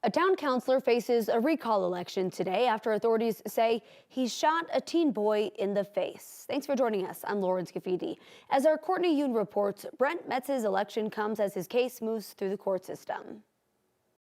A town councilor faces a recall election today after authorities say he shot a teen boy in the face. Thanks for joining us. I'm Lauren Scafidi. As our Courtney Yoon reports, Brent Metz's election comes as his case moves through the court system.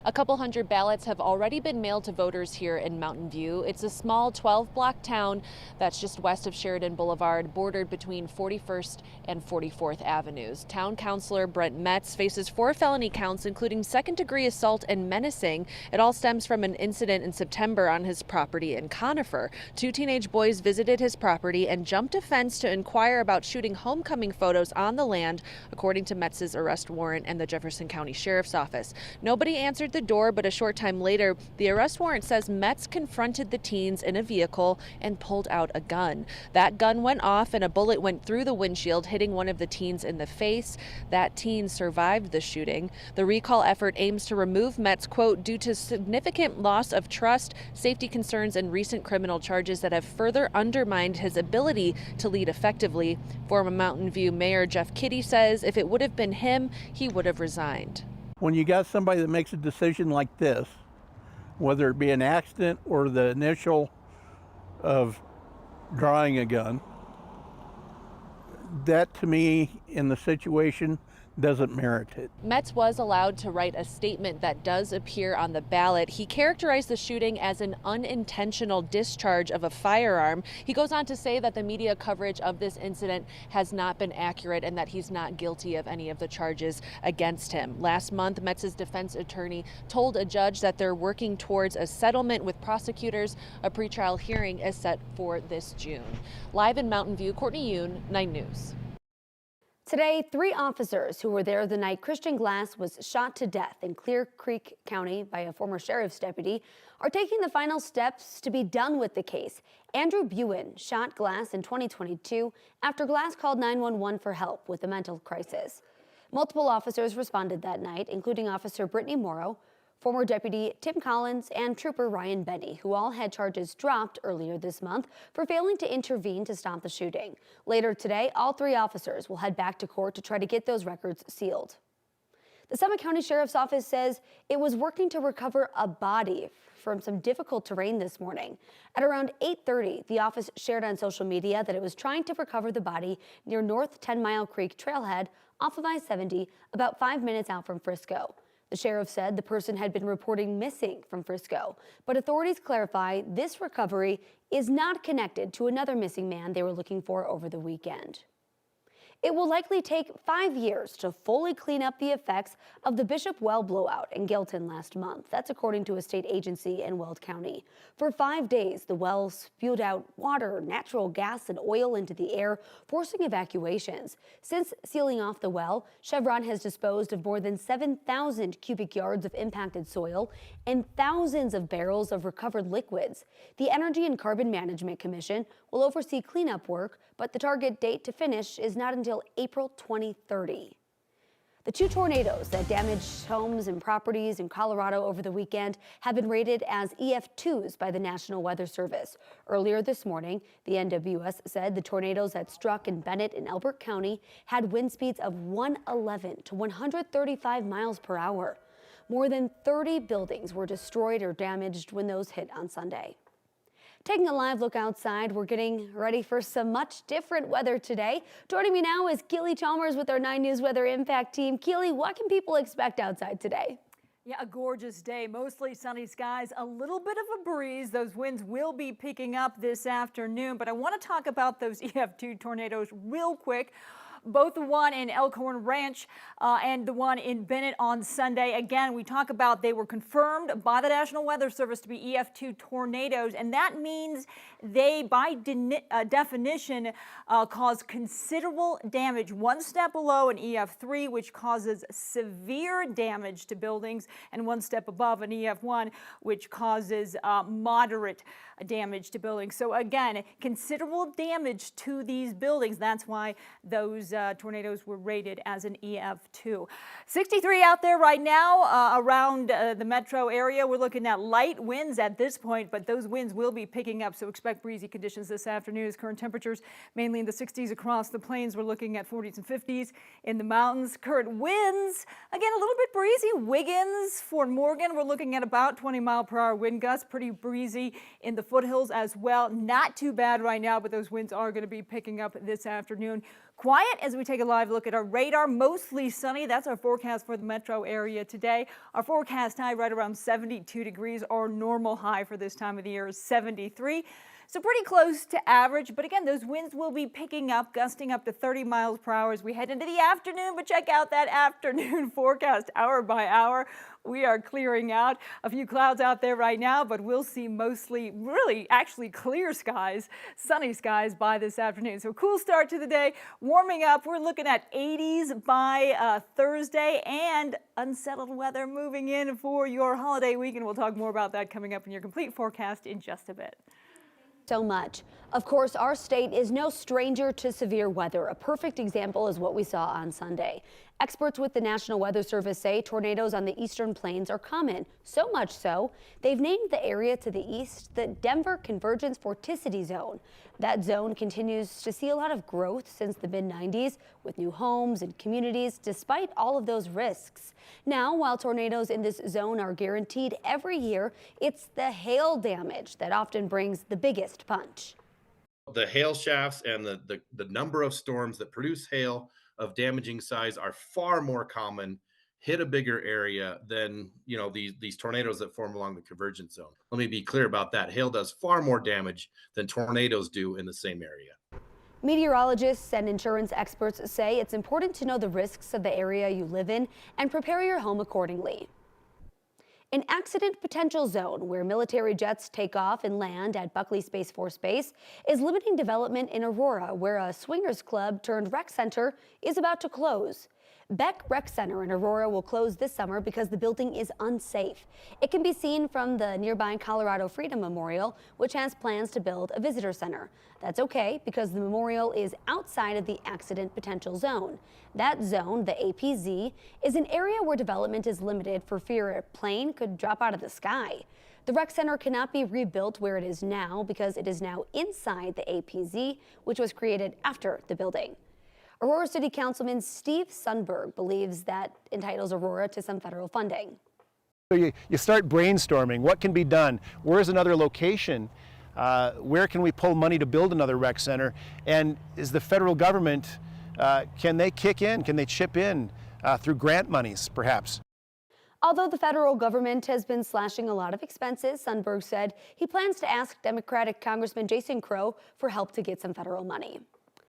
A couple hundred ballots have already been mailed to voters here in Mountain View. It's a small 12-block town that's just west of Sheridan Boulevard, bordered between 41st and 44th Avenues. Town Councilor Brent Metz faces 4 felony counts, including second-degree assault and menacing. It all stems from an incident in September on his property in Conifer. 2 teenage boys visited his property and jumped a fence to inquire about shooting homecoming photos on the land, according to Metz's arrest warrant and the Jefferson County Sheriff's Office. Nobody answered the door, but a short time later, the arrest warrant says Metz confronted the teens in a vehicle and pulled out a gun. That gun went off and a bullet went through the windshield, hitting one of the teens in the face. That teen survived the shooting. The recall effort aims to remove Metz, quote, due to significant loss of trust, safety concerns, and recent criminal charges that have further undermined his ability to lead effectively. Former Mountain View Mayor Jeff Kitty says if it would have been him, he would have resigned. When you got somebody that makes a decision like this, whether it be an accident or the initial of drawing a gun, that to me in the situation doesn't merit it. Metz was allowed to write a statement that does appear on the ballot. He characterized the shooting as an unintentional discharge of a firearm. He goes on to say that the media coverage of this incident has not been accurate and that he's not guilty of any of the charges against him. Last month, Metz's defense attorney told a judge that they're working towards a settlement with prosecutors. A pretrial hearing is set for this June. Live in Mountain View, Courtney Yoon, 9 News. Today, 3 officers who were there the night Christian Glass was shot to death in Clear Creek County by a former sheriff's deputy are taking the final steps to be done with the case. Andrew Buin shot Glass in 2022 after Glass called 911 for help with a mental crisis. Multiple officers responded that night, including Officer Brittany Morrow, former Deputy Tim Collins, and Trooper Ryan Benny, who all had charges dropped earlier this month for failing to intervene to stop the shooting. Later today, all 3 officers will head back to court to try to get those records sealed. The Summit County Sheriff's Office says it was working to recover a body from some difficult terrain this morning. At around 8:30, the office shared on social media that it was trying to recover the body near North 10 Mile Creek trailhead off of I-70, about 5 minutes out from Frisco. The sheriff said the person had been reporting missing from Frisco, but authorities clarify this recovery is not connected to another missing man they were looking for over the weekend. It will likely take 5 years to fully clean up the effects of the Bishop Well blowout in Gilton last month. That's according to a state agency in Weld County. For 5 days, the well spewed out water, natural gas, and oil into the air, forcing evacuations. Since sealing off the well, Chevron has disposed of more than 7,000 cubic yards of impacted soil and thousands of barrels of recovered liquids. The Energy and Carbon Management Commission will oversee cleanup work, but the target date to finish is not until April 2030. The 2 tornadoes that damaged homes and properties in Colorado over the weekend have been rated as EF2s by the National Weather Service. Earlier this morning, the NWS said the tornadoes that struck in Bennett and Elbert County had wind speeds of 111 to 135 miles per hour. More than 30 buildings were destroyed or damaged when those hit on Sunday. Taking a live look outside, we're getting ready for some much different weather today. Joining me now is Keely Chalmers with our 9 News Weather Impact team. Keely, what can people expect outside today? Yeah, a gorgeous day, mostly sunny skies, a little bit of a breeze. Those winds will be picking up this afternoon, but I want to talk about those EF2 tornadoes real quick. Both the one in Elkhorn Ranch and the one in Bennett on Sunday. Again, we talk about they were confirmed by the National Weather Service to be EF2 tornadoes, and that means they, by definition, cause considerable damage. One step below an EF3, which causes severe damage to buildings, and one step above an EF1, which causes moderate damage to buildings. So again, considerable damage to these buildings. That's why those tornadoes were rated as an EF2. 63 out there right now around the metro area. We're looking at light winds at this point, but those winds will be picking up, so expect breezy conditions this afternoon. As current temperatures mainly in the 60s across the plains. We're looking at 40s and 50s in the mountains. Current winds, again, a little bit breezy. Wiggins, Fort Morgan, we're looking at about 20-mile-per-hour wind gusts. Pretty breezy in the foothills as well. Not too bad right now, but those winds are going to be picking up this afternoon. Quiet as we take a live look at our radar. Mostly sunny. That's our forecast for the metro area today. Our forecast high right around 72 degrees. Our normal high for this time of the year is 73. So pretty close to average, but again, those winds will be picking up, gusting up to 30 miles per hour as we head into the afternoon. But check out that afternoon forecast hour by hour. We are clearing out. A few clouds out there right now, but we'll see mostly, really, actually clear skies, sunny skies by this afternoon. So cool start to the day, warming up. We're looking at 80s by Thursday and unsettled weather moving in for your holiday weekend. We'll talk more about that coming up in your complete forecast in just a bit. So much. Of course, our state is no stranger to severe weather. A perfect example is what we saw on Sunday. Experts with the National Weather Service say tornadoes on the eastern plains are common. So much so, they've named the area to the east the Denver Convergence Vorticity Zone. That zone continues to see a lot of growth since the mid-90s with new homes and communities despite all of those risks. Now, while tornadoes in this zone are guaranteed every year, it's the hail damage that often brings the biggest punch. The hail shafts and the number of storms that produce hail of damaging size are far more common, hit a bigger area than these tornadoes that form along the convergence zone. Let me be clear about that. Hail does far more damage than tornadoes do in the same area. Meteorologists and insurance experts say it's important to know the risks of the area you live in and prepare your home accordingly. An accident potential zone where military jets take off and land at Buckley Space Force Base is limiting development in Aurora, where a swingers club turned rec center is about to close. Beck Rec Center in Aurora will close this summer because the building is unsafe. It can be seen from the nearby Colorado Freedom Memorial, which has plans to build a visitor center. That's okay because the memorial is outside of the accident potential zone. That zone, the APZ, is an area where development is limited for fear a plane could drop out of the sky. The rec center cannot be rebuilt where it is now because it is now inside the APZ, which was created after the building. Aurora City Councilman Steve Sundberg believes that entitles Aurora to some federal funding. So you start brainstorming. What can be done? Where's another location? Where can we pull money to build another rec center? And is the federal government, can they kick in? Can they chip in through grant monies, perhaps? Although the federal government has been slashing a lot of expenses, Sundberg said he plans to ask Democratic Congressman Jason Crow for help to get some federal money.